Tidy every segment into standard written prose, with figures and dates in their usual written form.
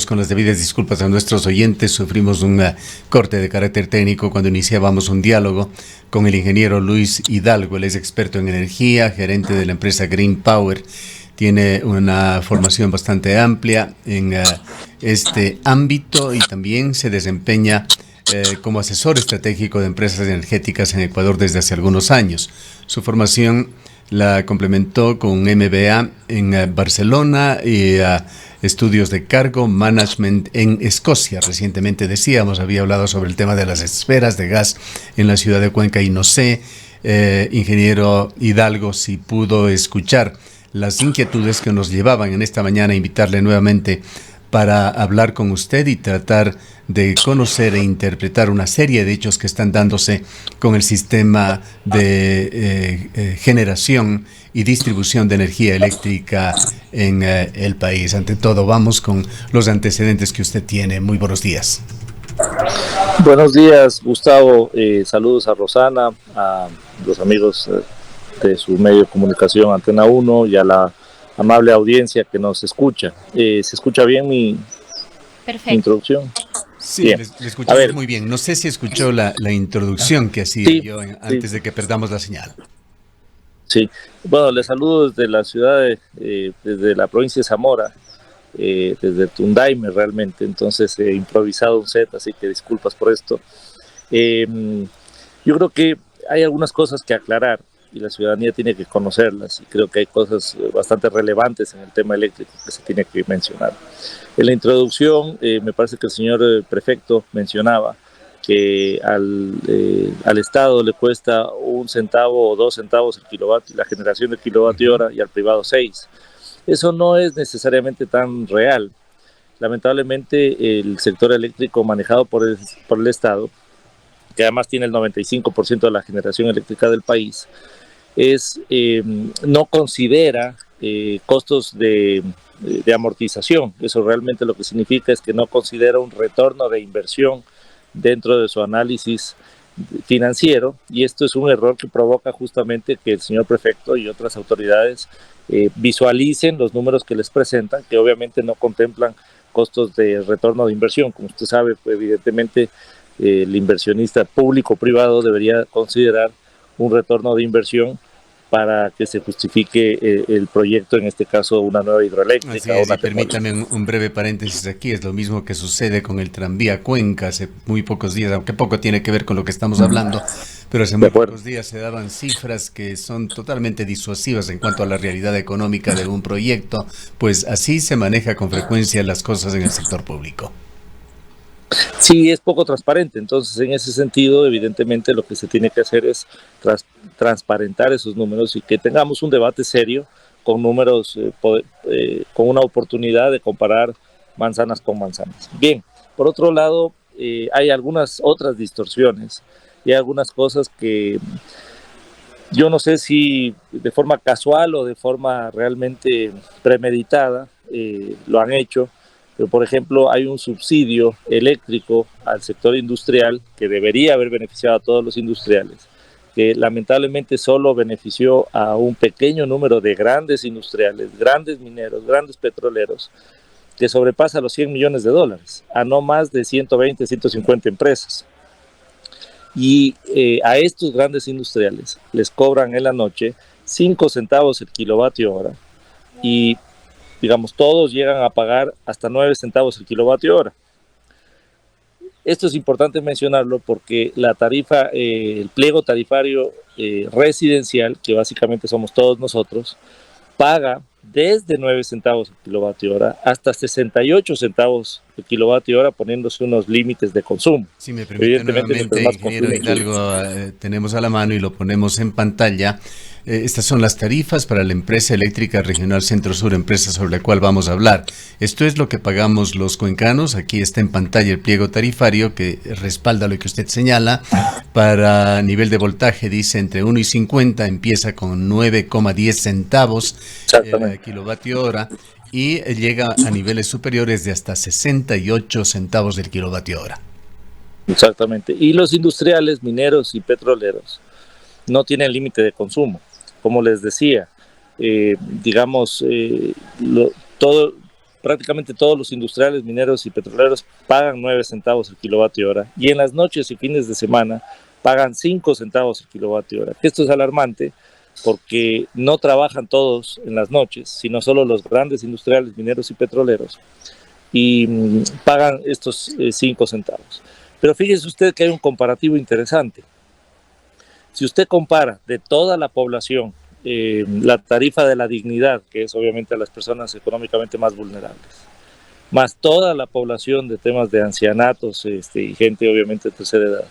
Con las debidas disculpas a nuestros oyentes, sufrimos un corte de carácter técnico cuando iniciábamos un diálogo con el ingeniero Luis Hidalgo. Él es experto en energía, gerente de la empresa Green Power. Tiene una formación bastante amplia en este ámbito y también se desempeña como asesor estratégico de empresas energéticas en Ecuador desde hace algunos años. Su formación la complementó con un MBA en Barcelona y estudios de cargo, management en Escocia. Recientemente había hablado sobre el tema de las esferas de gas en la ciudad de Cuenca y no sé, ingeniero Hidalgo, si pudo escuchar las inquietudes que nos llevaban en esta mañana a invitarle nuevamente para hablar con usted y tratar de conocer e interpretar una serie de hechos que están dándose con el sistema de generación y distribución de energía eléctrica en el país. Ante todo, vamos con los antecedentes que usted tiene. Muy buenos días. Buenos días, Gustavo. Saludos a Rosana, a los amigos de su medio de comunicación Antena 1 y a la amable audiencia que nos escucha. ¿Se escucha bien mi introducción? Sí, le escuchamos muy bien. No sé si escuchó la introducción que hacía yo antes de que perdamos la señal. Sí, bueno, les saludo desde la ciudad, desde la provincia de Zamora, desde Tundaime realmente, entonces he improvisado un set, así que disculpas por esto. Yo creo que hay algunas cosas que aclarar y la ciudadanía tiene que conocerlas, y creo que hay cosas bastante relevantes en el tema eléctrico que se tiene que mencionar. En la introducción, me parece que el señor prefecto mencionaba que al Estado le cuesta 1 centavo o 2 centavos el kilovatio, la generación de kilovatio hora, y al privado 6. Eso no es necesariamente tan real. Lamentablemente, el sector eléctrico manejado por el Estado, que además tiene el 95% de la generación eléctrica del país, no considera costos de amortización. Eso realmente lo que significa es que no considera un retorno de inversión dentro de su análisis financiero, y esto es un error que provoca justamente que el señor prefecto y otras autoridades visualicen los números que les presentan, que obviamente no contemplan costos de retorno de inversión. Como usted sabe, pues, evidentemente el inversionista público-privado debería considerar un retorno de inversión para que se justifique el proyecto, en este caso una nueva hidroeléctrica. Así es, y permítame un breve paréntesis aquí, es lo mismo que sucede con el tranvía Cuenca hace muy pocos días, aunque poco tiene que ver con lo que estamos hablando, pero hace muy pocos días se daban cifras que son totalmente disuasivas en cuanto a la realidad económica de un proyecto, pues así se maneja con frecuencia las cosas en el sector público. Sí, es poco transparente. Entonces, en ese sentido, evidentemente lo que se tiene que hacer es transparentar esos números y que tengamos un debate serio con números, con una oportunidad de comparar manzanas con manzanas. Bien, por otro lado, hay algunas otras distorsiones y algunas cosas que yo no sé si de forma casual o de forma realmente premeditada lo han hecho. Pero, por ejemplo, hay un subsidio eléctrico al sector industrial que debería haber beneficiado a todos los industriales, que lamentablemente solo benefició a un pequeño número de grandes industriales, grandes mineros, grandes petroleros, que sobrepasa los 100 millones de dólares, a no más de 120, 150 empresas. Y a estos grandes industriales les cobran en la noche 5 centavos el kilovatio hora, y digamos, todos llegan a pagar hasta 9 centavos el kilovatio hora. Esto es importante mencionarlo porque la tarifa, el pliego tarifario residencial, que básicamente somos todos nosotros, paga desde 9 centavos el kilovatio hora hasta 68 centavos el kilovatio hora, poniéndose unos límites de consumo. Si me permite nuevamente, ingeniero Hidalgo, tenemos a la mano y lo ponemos en pantalla. Estas son las tarifas para la empresa eléctrica regional Centro Sur, empresa sobre la cual vamos a hablar. Esto es lo que pagamos los cuencanos. Aquí está en pantalla el pliego tarifario que respalda lo que usted señala. Para nivel de voltaje dice entre 1 y 50, empieza con 9,10 centavos kilovatio hora y llega a niveles superiores de hasta 68 centavos del kilovatio hora. Exactamente. Y los industriales, mineros y petroleros no tienen límite de consumo. Como les decía, digamos, prácticamente todos los industriales, mineros y petroleros pagan 9 centavos el kilovatio hora, y en las noches y fines de semana pagan 5 centavos el kilovatio hora. Esto es alarmante porque no trabajan todos en las noches, sino solo los grandes industriales, mineros y petroleros, y pagan estos 5 centavos. Pero fíjese usted que hay un comparativo interesante. Si usted compara de toda la población la tarifa de la dignidad, que es obviamente a las personas económicamente más vulnerables, más toda la población de temas de ancianatos y gente obviamente de tercera edad,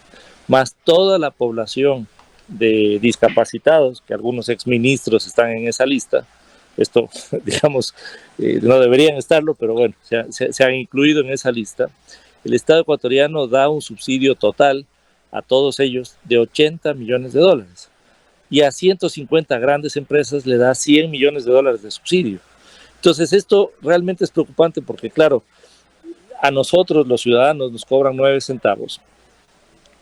más toda la población de discapacitados, que algunos exministros están en esa lista, esto digamos no deberían estarlo, pero bueno, se han incluido en esa lista. El Estado ecuatoriano da un subsidio total a todos ellos de 80 millones de dólares, y a 150 grandes empresas le da 100 millones de dólares de subsidio. Entonces esto realmente es preocupante porque, claro, a nosotros los ciudadanos nos cobran 9 centavos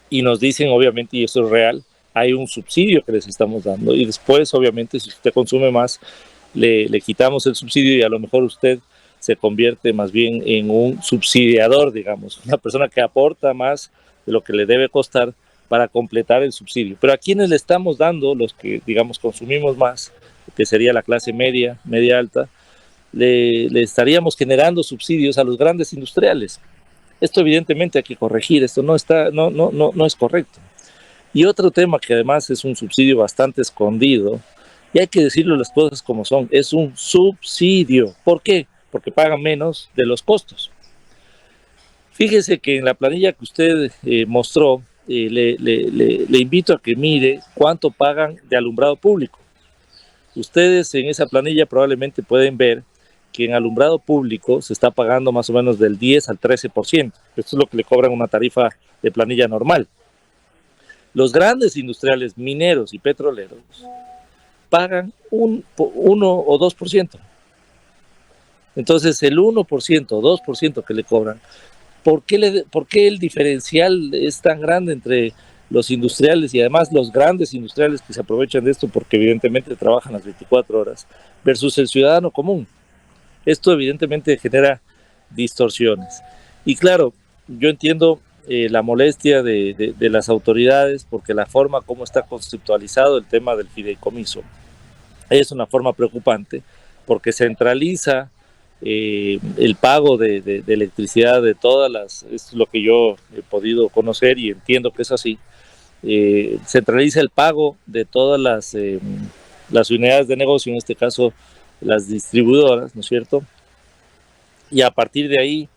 y nos dicen, obviamente, y esto es real, hay un subsidio que les estamos dando, y después, obviamente, si usted consume más, le quitamos el subsidio y a lo mejor usted se convierte más bien en un subsidiador, digamos, una persona que aporta más de lo que le debe costar para completar el subsidio. Pero a quienes le estamos dando, los que, digamos, consumimos más, que sería la clase media, media alta, le estaríamos generando subsidios a los grandes industriales. Esto evidentemente hay que corregir, esto no es correcto. Y otro tema que además es un subsidio bastante escondido, y hay que decirlo las cosas como son, es un subsidio. ¿Por qué? Porque pagan menos de los costos. Fíjese que en la planilla que usted mostró, le invito a que mire cuánto pagan de alumbrado público. Ustedes en esa planilla probablemente pueden ver que en alumbrado público se está pagando más o menos del 10 al 13%. Esto es lo que le cobran una tarifa de planilla normal. Los grandes industriales mineros y petroleros pagan 1 o 2%. Entonces el 1% o 2% que le cobran, ¿por qué el diferencial es tan grande entre los industriales y además los grandes industriales que se aprovechan de esto porque evidentemente trabajan las 24 horas versus el ciudadano común? Esto evidentemente genera distorsiones. Y claro, yo entiendo la molestia de las autoridades porque la forma como está conceptualizado el tema del fideicomiso es una forma preocupante porque centraliza el pago de electricidad de todas las, es lo que yo he podido conocer y entiendo que es así, centraliza el pago de todas las unidades de negocio, en este caso las distribuidoras, ¿no es cierto? Y a partir de ahí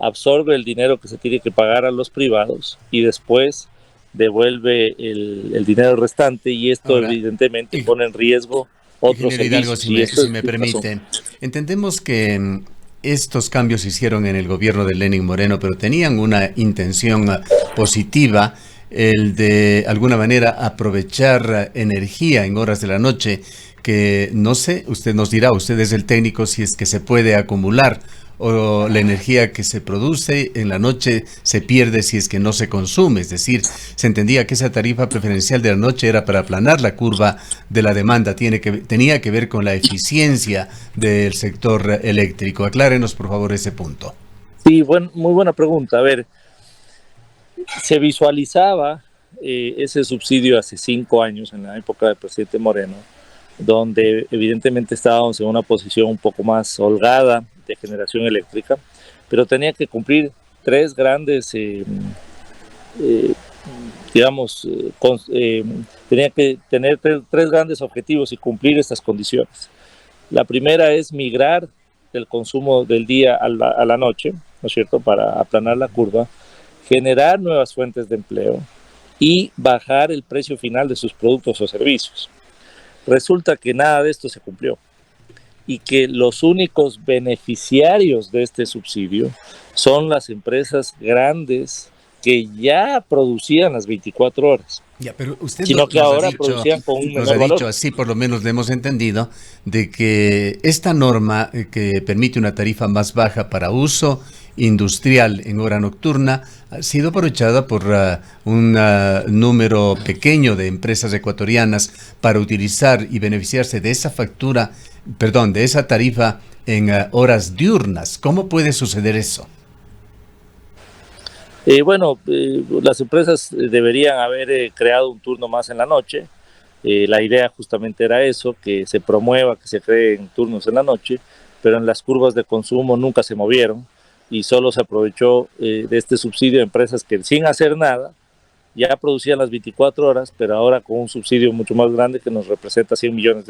absorbe el dinero que se tiene que pagar a los privados y después devuelve el dinero restante, y esto ahora, evidentemente pone en riesgo otros servicios. Si me permite, entendemos que estos cambios se hicieron en el gobierno de Lenín Moreno, pero tenían una intención positiva, el de alguna manera aprovechar energía en horas de la noche, que no sé, usted nos dirá, usted es el técnico, si es que se puede acumular o la energía que se produce en la noche se pierde si es que no se consume. Es decir, se entendía que esa tarifa preferencial de la noche era para aplanar la curva de la demanda, tenía que ver con la eficiencia del sector eléctrico. Aclárenos por favor ese punto. Sí, muy buena pregunta. A ver, se visualizaba ese subsidio hace 5 años, en la época del presidente Moreno, donde evidentemente estábamos en una posición un poco más holgada de generación eléctrica, pero tenía que cumplir 3 grandes, tenía que tener 3 grandes objetivos y cumplir estas condiciones. La primera es migrar del consumo del día a la noche, ¿no es cierto?, para aplanar la curva, generar nuevas fuentes de empleo y bajar el precio final de sus productos o servicios. Resulta que nada de esto se cumplió y que los únicos beneficiarios de este subsidio son las empresas grandes que ya producían las 24 horas. Ya, pero usted sino que ahora producían con un menor valor. Dicho así, por lo menos le hemos entendido de que esta norma que permite una tarifa más baja para uso industrial en hora nocturna ha sido aprovechada por un número pequeño de empresas ecuatorianas para utilizar y beneficiarse de esa factura, de esa tarifa en horas diurnas. ¿Cómo puede suceder eso? Las empresas deberían haber creado un turno más en la noche. La idea justamente era eso, que se promueva, que se creen turnos en la noche, pero en las curvas de consumo nunca se movieron y solo se aprovechó de este subsidio de empresas que sin hacer nada ya producían las 24 horas, pero ahora con un subsidio mucho más grande que nos representa $100 millones.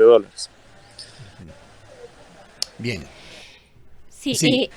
Bien. Sí, Sí.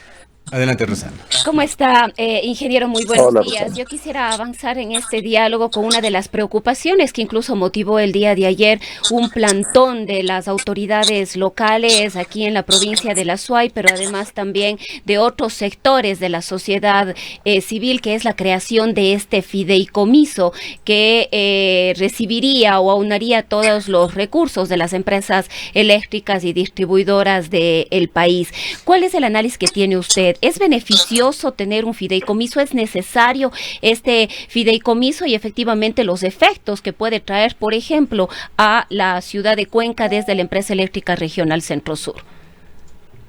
Adelante, Rosana. ¿Cómo está, ingeniero? Muy buenos Hola, días. Rosana. Yo quisiera avanzar en este diálogo con una de las preocupaciones que incluso motivó el día de ayer un plantón de las autoridades locales aquí en la provincia de La Suay, pero además también de otros sectores de la sociedad civil, que es la creación de este fideicomiso que recibiría o aunaría todos los recursos de las empresas eléctricas y distribuidoras del país. ¿Cuál es el análisis que tiene usted? ¿Es beneficioso tener un fideicomiso? ¿Es necesario este fideicomiso y efectivamente los efectos que puede traer, por ejemplo, a la ciudad de Cuenca desde la empresa eléctrica regional Centro Sur?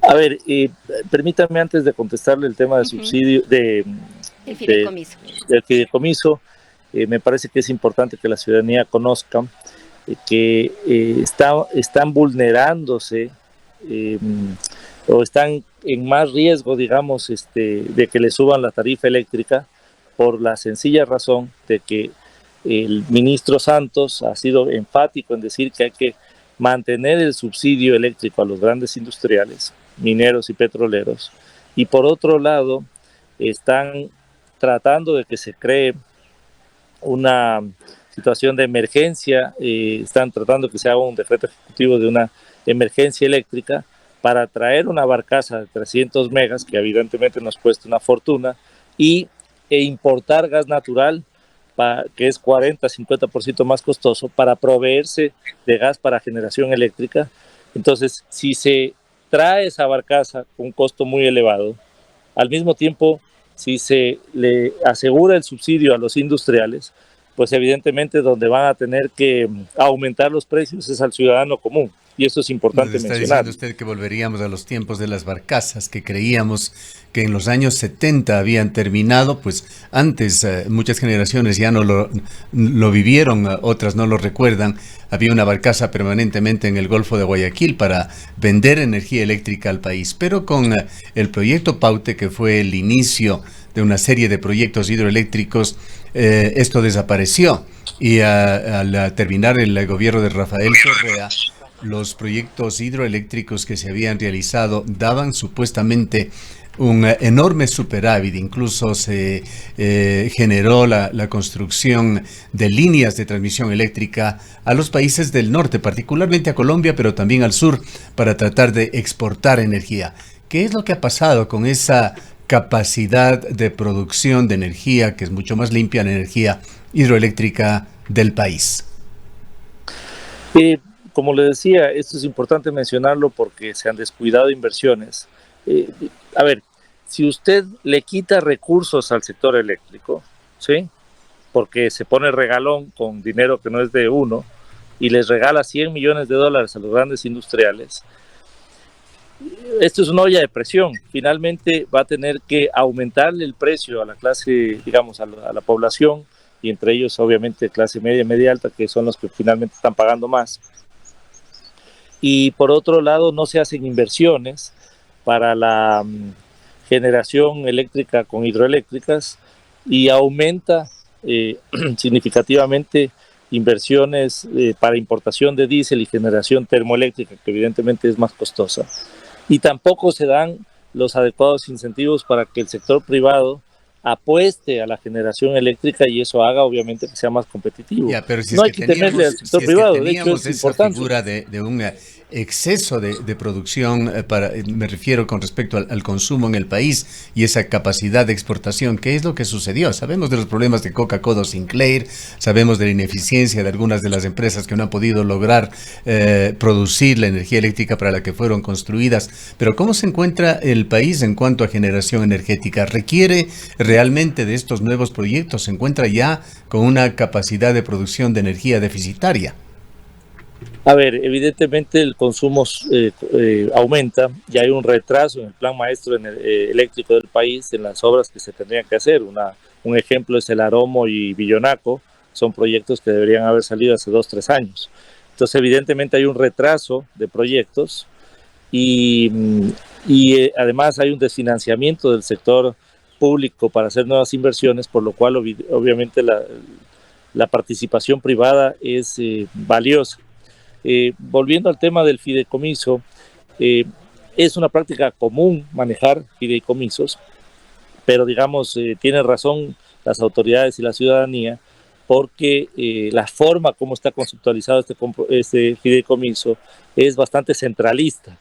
A ver, permítame antes de contestarle el tema del subsidio, El fideicomiso. del fideicomiso, me parece que es importante que la ciudadanía conozca que están vulnerándose o están en más riesgo, digamos, de que le suban la tarifa eléctrica por la sencilla razón de que el ministro Santos ha sido enfático en decir que hay que mantener el subsidio eléctrico a los grandes industriales, mineros y petroleros, y por otro lado están tratando de que se cree una situación de emergencia, están tratando que se haga un decreto ejecutivo de una emergencia eléctrica para traer una barcaza de 300 megas, que evidentemente nos cuesta una fortuna, e importar gas natural, que es 40-50% más costoso, para proveerse de gas para generación eléctrica. Entonces, si se trae esa barcaza con un costo muy elevado, al mismo tiempo, si se le asegura el subsidio a los industriales, pues evidentemente donde van a tener que aumentar los precios es al ciudadano común. Y eso es importante Nos está mencionar. diciendo usted que volveríamos a los tiempos de las barcazas, que creíamos que en los años 70 habían terminado, pues antes muchas generaciones ya no lo vivieron, otras no lo recuerdan. Había una barcaza permanentemente en el Golfo de Guayaquil para vender energía eléctrica al país, pero con el proyecto Paute, que fue el inicio de una serie de proyectos hidroeléctricos, esto desapareció y al terminar el gobierno de Rafael Correa, los proyectos hidroeléctricos que se habían realizado daban supuestamente un enorme superávit. Incluso se generó la construcción de líneas de transmisión eléctrica a los países del norte, particularmente a Colombia, pero también al sur, para tratar de exportar energía. ¿Qué es lo que ha pasado con esa capacidad de producción de energía, que es mucho más limpia, la energía hidroeléctrica del país? Como le decía, esto es importante mencionarlo porque se han descuidado inversiones. A ver, si usted le quita recursos al sector eléctrico, ¿sí? Porque se pone regalón con dinero que no es de uno y les regala $100 millones a los grandes industriales, esto es una olla de presión. Finalmente va a tener que aumentarle el precio a la clase, digamos, a la población, y entre ellos obviamente clase media y media alta, que son los que finalmente están pagando más. Y por otro lado no se hacen inversiones para la generación eléctrica con hidroeléctricas y aumenta significativamente inversiones para importación de diésel y generación termoeléctrica, que evidentemente es más costosa. Y tampoco se dan los adecuados incentivos para que el sector privado apueste a la generación eléctrica y eso haga obviamente que sea más competitivo. Ya, pero si no es hay que temerle al sector privado, de hecho es esa importante. figura de un exceso de producción, me refiero con respecto al consumo en el país y esa capacidad de exportación. ¿Qué es lo que sucedió? Sabemos de los problemas de Coca-Cola Sinclair, sabemos de la ineficiencia de algunas de las empresas que no han podido lograr producir la energía eléctrica para la que fueron construidas, pero ¿cómo se encuentra el país en cuanto a generación energética? ¿Requiere realmente de estos nuevos proyectos? ¿Se encuentra ya con una capacidad de producción de energía deficitaria? A ver, evidentemente el consumo aumenta y hay un retraso en el plan maestro eléctrico del país en las obras que se tendrían que hacer. Un ejemplo es el Aromo y Villonaco, son proyectos que deberían haber salido hace 2 o 3 años. Entonces, evidentemente hay un retraso de proyectos y, además hay un desfinanciamiento del sector público para hacer nuevas inversiones, por lo cual obviamente la participación privada es valiosa. Volviendo al tema del fideicomiso, es una práctica común manejar fideicomisos, pero digamos, tiene razón las autoridades y la ciudadanía, porque la forma como está conceptualizado este fideicomiso es bastante centralista,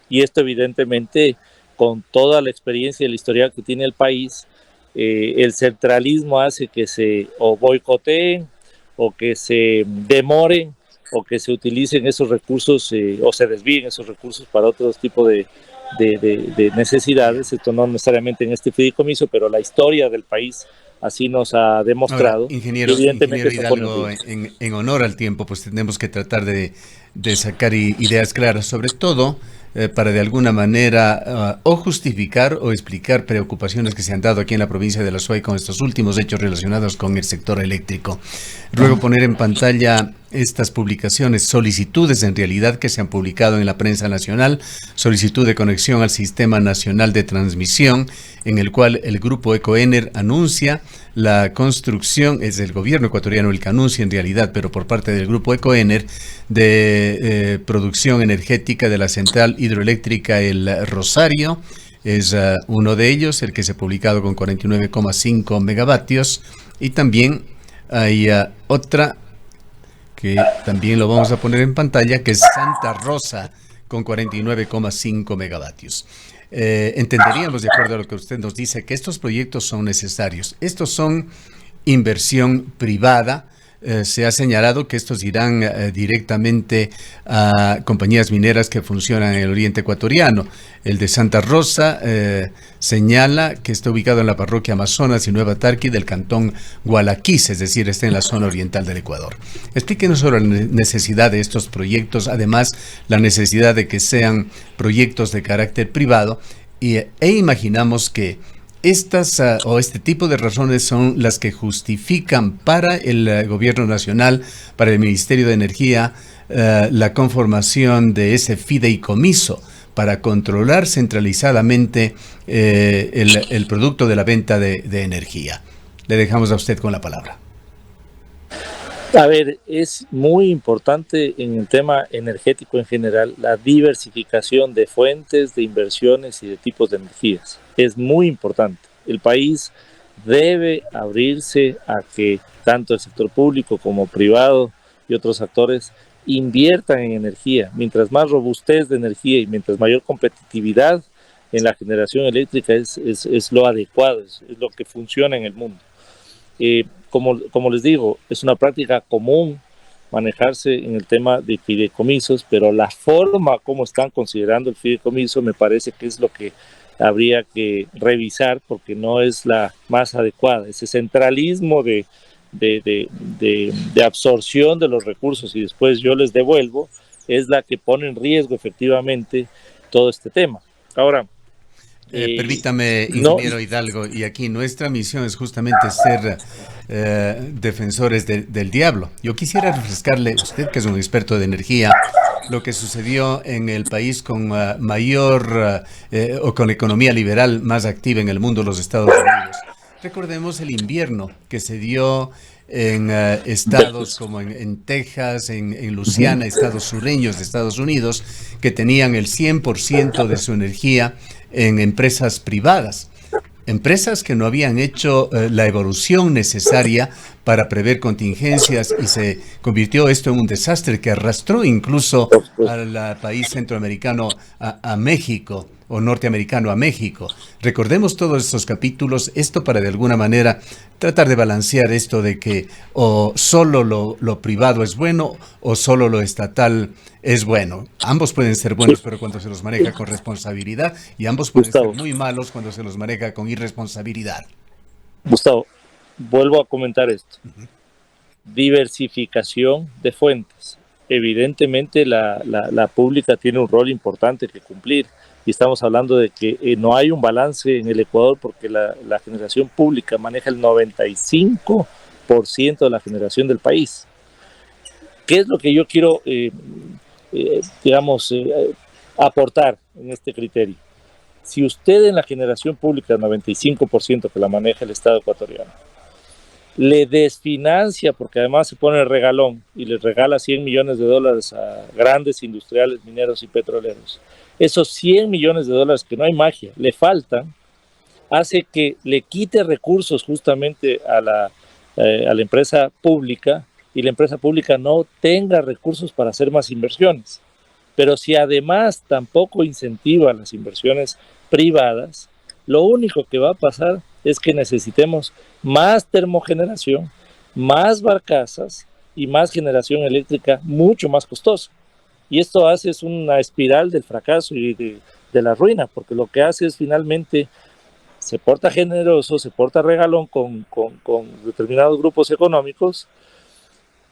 y esto evidentemente, con toda la experiencia y la historia que tiene el país, el centralismo hace que se o boicoteen o que se demoren o que se utilicen esos recursos o se desvíen esos recursos para otros tipos de necesidades. Esto no necesariamente en este fideicomiso, pero la historia del país así nos ha demostrado. Ahora, ingeniero Hidalgo, en honor al tiempo, pues tenemos que tratar de sacar ideas claras, sobre todo para de alguna manera o justificar o explicar preocupaciones que se han dado aquí en la provincia de La Suay con estos últimos hechos relacionados con el sector eléctrico. Luego poner en pantalla estas publicaciones, solicitudes en realidad que se han publicado en la prensa nacional, solicitud de conexión al Sistema Nacional de Transmisión, en el cual el grupo Ecoener anuncia la construcción, es el gobierno ecuatoriano el que anuncia en realidad, pero por parte del grupo Ecoener, de producción energética de la central hidroeléctrica El Rosario. Es uno de ellos, el que se ha publicado con 49,5 megavatios, y también hay otra que también lo vamos a poner en pantalla, que es Santa Rosa, con 49,5 megavatios. Entenderíamos, de acuerdo a lo que usted nos dice, que estos proyectos son necesarios. Estos son inversión privada. Se ha señalado que estos irán directamente a compañías mineras que funcionan en el oriente ecuatoriano. El de Santa Rosa señala que está ubicado en la parroquia Amazonas y Nueva Tarqui del cantón Gualaquís, es decir, está en la zona oriental del Ecuador. Explíquenos sobre la necesidad de estos proyectos, además la necesidad de que sean proyectos de carácter privado, e imaginamos que estas o este tipo de razones son las que justifican para el gobierno nacional, para el Ministerio de Energía, la conformación de ese fideicomiso para controlar centralizadamente el producto de la venta de energía. Le dejamos a usted con la palabra. A ver, es muy importante en el tema energético en general la diversificación de fuentes, de inversiones y de tipos de energías. Es muy importante. El país debe abrirse a que tanto el sector público como privado y otros actores inviertan en energía. Mientras más robustez de energía y mientras mayor competitividad en la generación eléctrica es lo adecuado, es lo que funciona en el mundo. Como les digo, es una práctica común manejarse en el tema de fideicomisos, pero la forma como están considerando el fideicomiso me parece que es lo que habría que revisar, porque no es la más adecuada. Ese centralismo de absorción de los recursos y después yo les devuelvo es la que pone en riesgo efectivamente todo este tema. Ahora, permítame, ingeniero Hidalgo, y aquí nuestra misión es justamente ser defensores del diablo. Yo quisiera refrescarle, usted que es un experto de energía, lo que sucedió en el país con mayor o con economía liberal más activa en el mundo, los Estados Unidos. Recordemos el invierno que se dio en estados como en Texas, en Luisiana, estados sureños de Estados Unidos, que tenían el 100% de su energía en empresas privadas. Empresas que no habían hecho la evolución necesaria para prever contingencias, y se convirtió esto en un desastre que arrastró incluso al país centroamericano a México, o norteamericano a México. Recordemos todos estos capítulos, esto para de alguna manera tratar de balancear esto de que o solo lo privado es bueno o solo lo estatal es bueno. Ambos pueden ser buenos, pero cuando se los maneja con responsabilidad, y ambos pueden ser muy malos cuando se los maneja con irresponsabilidad. Gustavo, vuelvo a comentar esto. Diversificación de fuentes. evidentemente la pública tiene un rol importante que cumplir. Y estamos hablando de que no hay un balance en el Ecuador porque la generación pública maneja el 95% de la generación del país. ¿Qué es lo que yo quiero, aportar en este criterio? Si usted en la generación pública, el 95% que la maneja el Estado ecuatoriano, le desfinancia, porque además se pone el regalón y le regala $100 millones a grandes industriales, mineros y petroleros, esos $100 millones que no hay magia, le faltan, hace que le quite recursos justamente a la empresa pública, y la empresa pública no tenga recursos para hacer más inversiones. Pero si además tampoco incentiva las inversiones privadas, lo único que va a pasar es que necesitemos más termogeneración, más barcazas y más generación eléctrica mucho más costosa. Y esto hace es una espiral del fracaso y de la ruina, porque lo que hace es finalmente se porta generoso, se porta regalón con determinados grupos económicos,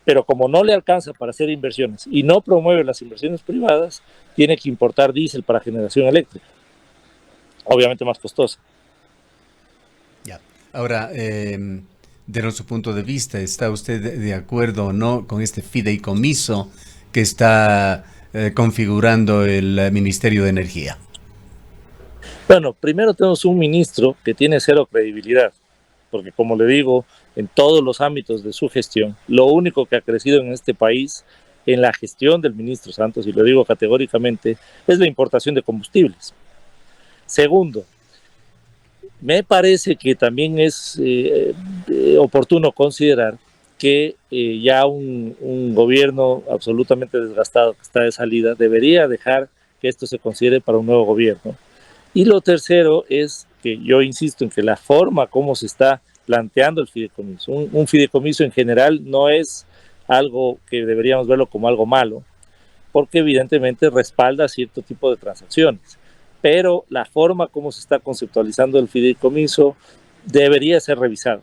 pero como no le alcanza para hacer inversiones y no promueve las inversiones privadas, tiene que importar diésel para generación eléctrica, obviamente más costosa. Ya. Ahora, de nuestro punto de vista, ¿está usted de acuerdo o no con este fideicomiso que está configurando el Ministerio de Energía? Bueno, primero tenemos un ministro que tiene cero credibilidad, porque como le digo, en todos los ámbitos de su gestión, lo único que ha crecido en este país en la gestión del ministro Santos, y lo digo categóricamente, es la importación de combustibles. Segundo, me parece que también es oportuno considerar que ya un gobierno absolutamente desgastado que está de salida debería dejar que esto se considere para un nuevo gobierno. Y lo tercero es que yo insisto en que la forma como se está planteando el fideicomiso, un fideicomiso en general no es algo que deberíamos verlo como algo malo, porque evidentemente respalda cierto tipo de transacciones, pero la forma como se está conceptualizando el fideicomiso debería ser revisada.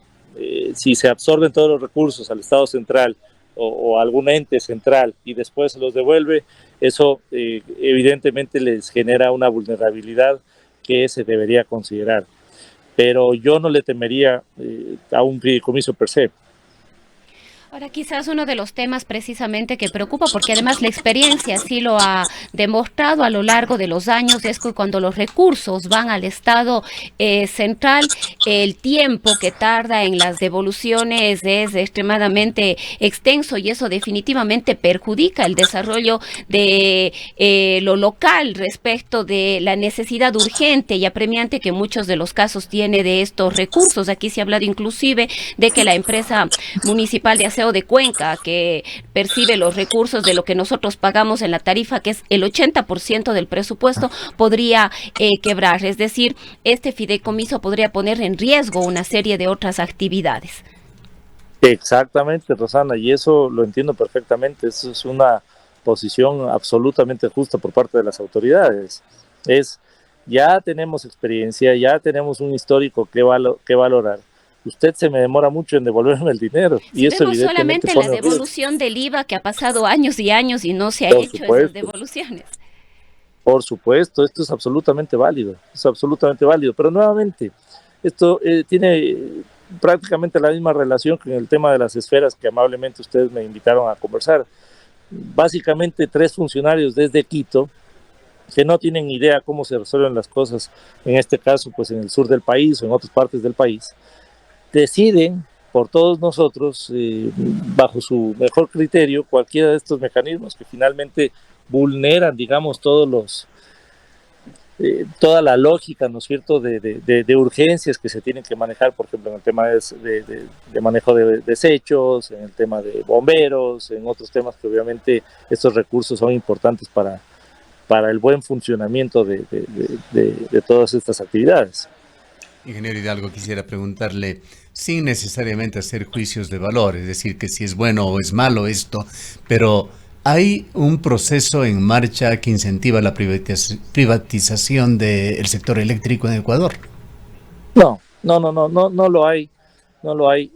Si se absorben todos los recursos al Estado central o algún ente central y después se los devuelve, eso evidentemente les genera una vulnerabilidad que se debería considerar. Pero yo no le temería a un fideicomiso per se. Ahora, quizás uno de los temas precisamente que preocupa, porque además la experiencia sí lo ha demostrado a lo largo de los años, es que cuando los recursos van al Estado central, el tiempo que tarda en las devoluciones es extremadamente extenso y eso definitivamente perjudica el desarrollo de lo local respecto de la necesidad urgente y apremiante que muchos de los casos tiene de estos recursos. Aquí se ha hablado inclusive de que la empresa municipal de aseo de Cuenca, que percibe los recursos de lo que nosotros pagamos en la tarifa, que es el 80% del presupuesto, podría quebrar. Es decir, este fideicomiso podría poner en riesgo una serie de otras actividades. Exactamente, Rosana, y eso lo entiendo perfectamente. Eso es una posición absolutamente justa por parte de las autoridades. Ya tenemos experiencia, ya tenemos un histórico que valorar. Usted se me demora mucho en devolverme el dinero. Y eso vemos evidentemente solamente la devolución del IVA, que ha pasado años y años y no se ha hecho esas devoluciones. Por supuesto, esto es absolutamente válido, pero nuevamente, esto tiene prácticamente la misma relación con el tema de las esferas que amablemente ustedes me invitaron a conversar. Básicamente 3 funcionarios desde Quito que no tienen idea cómo se resuelven las cosas, en este caso pues en el sur del país o en otras partes del país, deciden por todos nosotros, bajo su mejor criterio, cualquiera de estos mecanismos que finalmente vulneran, digamos, toda la lógica, ¿no es cierto?, de urgencias que se tienen que manejar, por ejemplo, en el tema de manejo de desechos, en el tema de bomberos, en otros temas que obviamente estos recursos son importantes para el buen funcionamiento de todas estas actividades. Ingeniero Hidalgo, quisiera preguntarle, sin necesariamente hacer juicios de valor, es decir, que si es bueno o es malo esto, pero ¿hay un proceso en marcha que incentiva la privatización del sector eléctrico en Ecuador? No lo hay, no lo hay.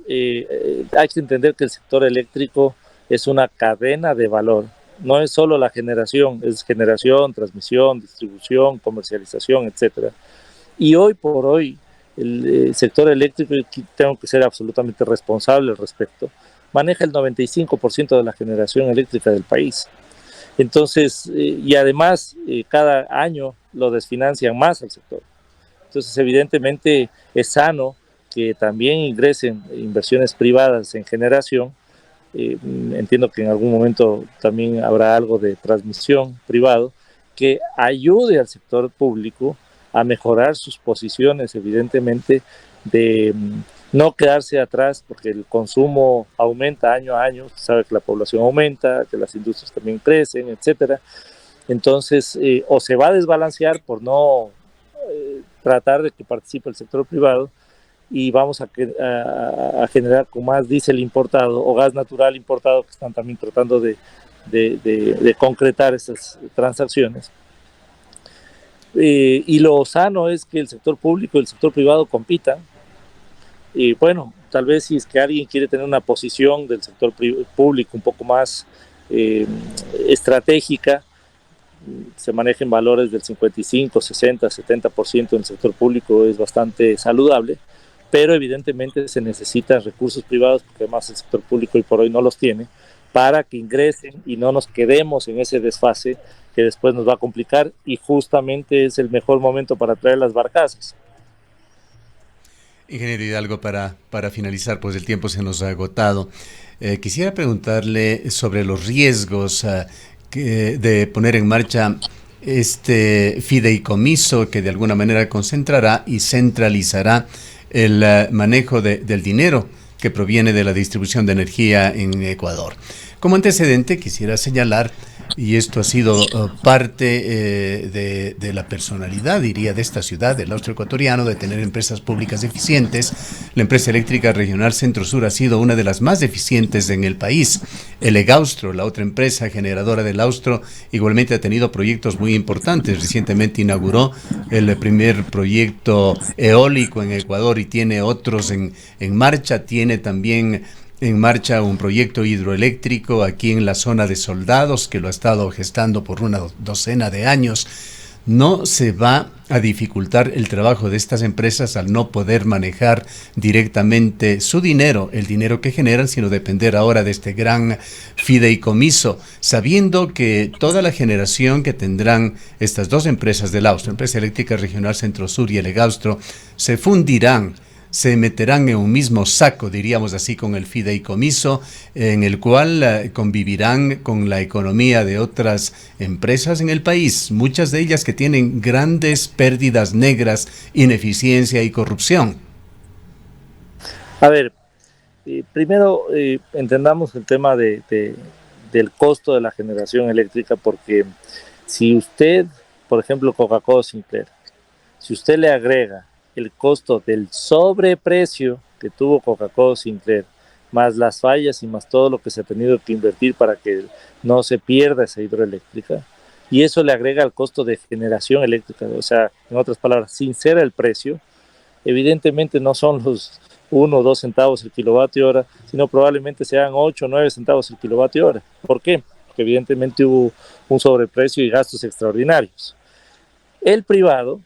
Hay que entender que el sector eléctrico es una cadena de valor no es solo la generación, es generación, transmisión, distribución, comercialización, etcétera. Y hoy por hoy, el sector eléctrico, y tengo que ser absolutamente responsable al respecto, maneja el 95% de la generación eléctrica del país. Entonces, y además, cada año lo desfinancian más al sector. Entonces, evidentemente, es sano que también ingresen inversiones privadas en generación. Entiendo que en algún momento también habrá algo de transmisión privado que ayude al sector público a mejorar sus posiciones, evidentemente, de no quedarse atrás, porque el consumo aumenta año a año. Usted sabe que la población aumenta, que las industrias también crecen, etcétera. Entonces, o se va a desbalancear por no tratar de que participe el sector privado, y vamos a generar con más diésel importado o gas natural importado, que están también tratando de concretar esas transacciones. Y lo sano es que el sector público y el sector privado compitan. Y bueno, tal vez si es que alguien quiere tener una posición del sector público un poco más estratégica, se manejen valores del 55, 60, 70% en el sector público, es bastante saludable, pero evidentemente se necesitan recursos privados, porque además el sector público hoy por hoy no los tiene, para que ingresen y no nos quedemos en ese desfase que después nos va a complicar, y justamente es el mejor momento para traer las barcazas. Ingeniero Hidalgo, para finalizar, pues el tiempo se nos ha agotado. Quisiera preguntarle sobre los riesgos de poner en marcha este fideicomiso que de alguna manera concentrará y centralizará el manejo del dinero que proviene de la distribución de energía en Ecuador. Como antecedente, quisiera señalar, y esto ha sido parte de la personalidad, diría, de esta ciudad, del austro ecuatoriano, de tener empresas públicas eficientes. La empresa eléctrica regional Centro Sur ha sido una de las más eficientes en el país. El Egaustro, la otra empresa generadora del austro, igualmente ha tenido proyectos muy importantes. Recientemente inauguró el primer proyecto eólico en Ecuador y tiene otros en marcha. Tiene también en marcha un proyecto hidroeléctrico aquí en la zona de Soldados, que lo ha estado gestando por una docena de años. No se va a dificultar el trabajo de estas empresas al no poder manejar directamente su dinero, el dinero que generan, sino depender ahora de este gran fideicomiso, sabiendo que toda la generación que tendrán estas dos empresas del Austro, Empresa Eléctrica Regional Centro Sur y el Egaustro, se fundirán, se meterán en un mismo saco, diríamos así, con el fideicomiso, en el cual convivirán con la economía de otras empresas en el país, muchas de ellas que tienen grandes pérdidas negras, ineficiencia y corrupción. A ver, primero entendamos el tema del costo de la generación eléctrica, porque si usted, por ejemplo, Coca-Cola Sinclair, si usted le agrega el costo del sobreprecio que tuvo Coca-Cola Sinclair, más las fallas y más todo lo que se ha tenido que invertir para que no se pierda esa hidroeléctrica, y eso le agrega el costo de generación eléctrica, o sea, en otras palabras, sin ser el precio, evidentemente no son los 1 o 2 centavos el kilovatio hora, sino probablemente sean 8 o 9 centavos el kilovatio hora. ¿Por qué? Porque evidentemente hubo un sobreprecio y gastos extraordinarios. El privado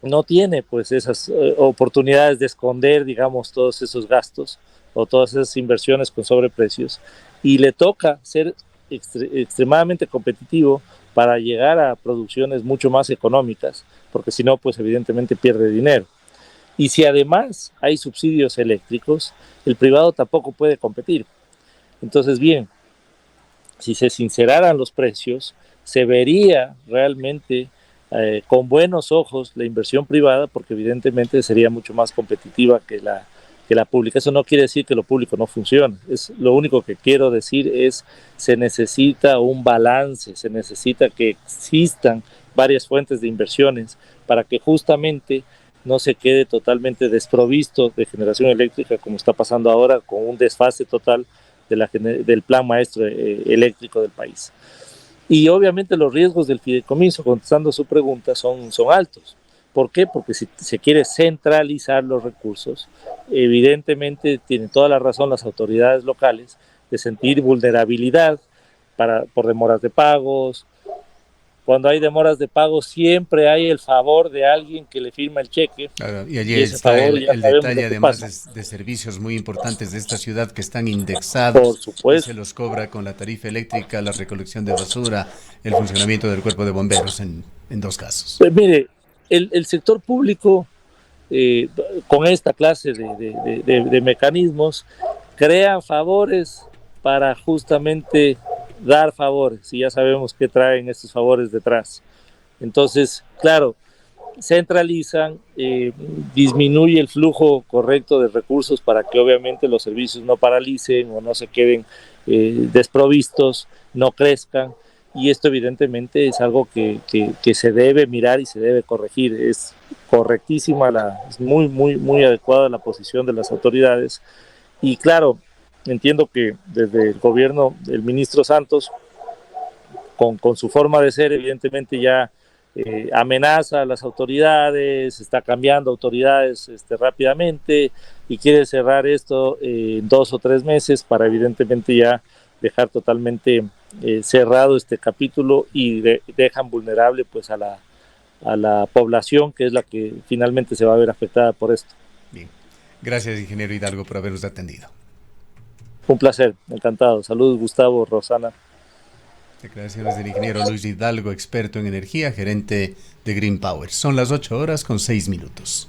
no tiene pues esas oportunidades de esconder, digamos, todos esos gastos o todas esas inversiones con sobreprecios, y le toca ser extremadamente competitivo para llegar a producciones mucho más económicas, porque si no, pues evidentemente pierde dinero. Y si además hay subsidios eléctricos, el privado tampoco puede competir. Entonces, bien, si se sinceraran los precios, se vería realmente con buenos ojos la inversión privada, porque evidentemente sería mucho más competitiva que la pública. Eso no quiere decir que lo público no funcione. Lo único que quiero decir es, se necesita un balance, se necesita que existan varias fuentes de inversiones para que justamente no se quede totalmente desprovisto de generación eléctrica, como está pasando ahora, con un desfase total del plan maestro eléctrico del país. Y obviamente los riesgos del fideicomiso, contestando su pregunta, son altos. ¿Por qué? Porque si se quiere centralizar los recursos, evidentemente tienen toda la razón las autoridades locales de sentir vulnerabilidad por demoras de pagos. Cuando hay demoras de pago siempre hay el favor de alguien que le firma el cheque. Claro, y allí está el detalle, además de servicios muy importantes de esta ciudad que están indexados. Por supuesto. Y se los cobra con la tarifa eléctrica, la recolección de basura, el funcionamiento del cuerpo de bomberos en 2 casos. Pues mire, el sector público con esta clase de mecanismos crea favores para justamente dar favores, y ya sabemos qué traen estos favores detrás. Entonces, claro, centralizan, disminuye el flujo correcto de recursos para que obviamente los servicios no paralicen o no se queden desprovistos, no crezcan, y esto evidentemente es algo que se debe mirar y se debe corregir. Es correctísima, es muy adecuada la posición de las autoridades, y claro, entiendo que desde el gobierno del ministro Santos, con su forma de ser, evidentemente ya amenaza a las autoridades, está cambiando autoridades rápidamente y quiere cerrar esto en 2 o 3 meses para evidentemente ya dejar totalmente cerrado este capítulo, y dejan vulnerable pues a la población, que es la que finalmente se va a ver afectada por esto. Bien, gracias ingeniero Hidalgo por habernos atendido. Un placer, encantado. Saludos Gustavo, Rosana. Declaraciones del ingeniero Luis Hidalgo, experto en energía, gerente de Green Power. Son las 8:06.